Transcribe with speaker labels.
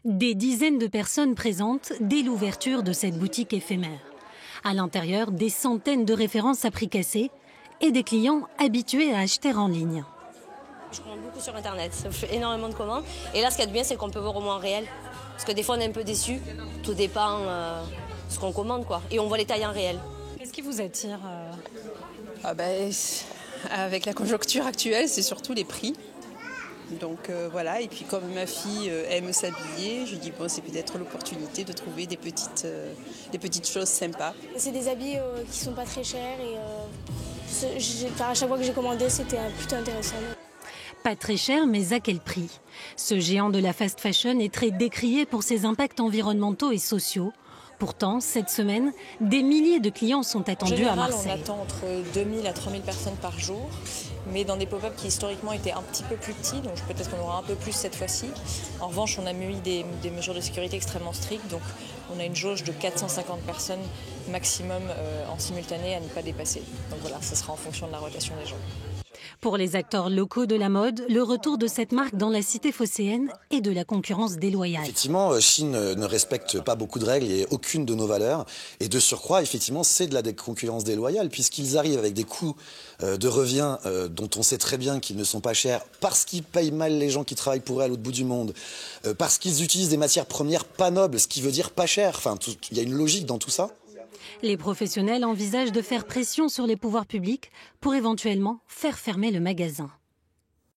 Speaker 1: Des dizaines de personnes présentes dès l'ouverture de cette boutique éphémère. À l'intérieur, des centaines de références à prix cassés et des clients habitués à acheter en ligne.
Speaker 2: Je commande beaucoup sur Internet, ça fait énormément de commandes. Et là, ce qu'il y a de bien, c'est qu'on peut voir au moins en réel. Parce que des fois, on est un peu déçu. Tout dépend de ce qu'on commande, quoi. Et on voit les tailles en réel.
Speaker 1: Qu'est-ce qui vous attire
Speaker 3: Avec la conjoncture actuelle, c'est surtout les prix. Donc voilà, et puis comme ma fille aime s'habiller, je dis bon, c'est peut-être l'opportunité de trouver des petites choses sympas.
Speaker 4: C'est des habits qui sont pas très chers et à chaque fois que j'ai commandé, c'était plutôt intéressant.
Speaker 1: Pas très cher, mais à quel prix? Ce géant de la fast fashion est très décrié pour ses impacts environnementaux et sociaux. Pourtant, cette semaine, des milliers de clients sont attendus à Marseille.
Speaker 5: On attend entre 2000 à 3000 personnes par jour, mais dans des pop-up qui historiquement étaient un petit peu plus petits, donc peut-être qu'on aura un peu plus cette fois-ci. En revanche, on a mis des mesures de sécurité extrêmement strictes, donc on a une jauge de 450 personnes maximum en simultané à ne pas dépasser. Donc voilà, ça sera en fonction de la rotation des gens.
Speaker 1: Pour les acteurs locaux de la mode, le retour de cette marque dans la cité phocéenne est de la concurrence déloyale.
Speaker 6: Effectivement, Chine ne respecte pas beaucoup de règles et aucune de nos valeurs. Et de surcroît, effectivement, c'est de la concurrence déloyale puisqu'ils arrivent avec des coûts de revient dont on sait très bien qu'ils ne sont pas chers parce qu'ils payent mal les gens qui travaillent pour eux à l'autre bout du monde, parce qu'ils utilisent des matières premières pas nobles, ce qui veut dire pas cher. Enfin, il y a une logique dans tout ça.
Speaker 1: Les professionnels envisagent de faire pression sur les pouvoirs publics pour éventuellement faire fermer le magasin.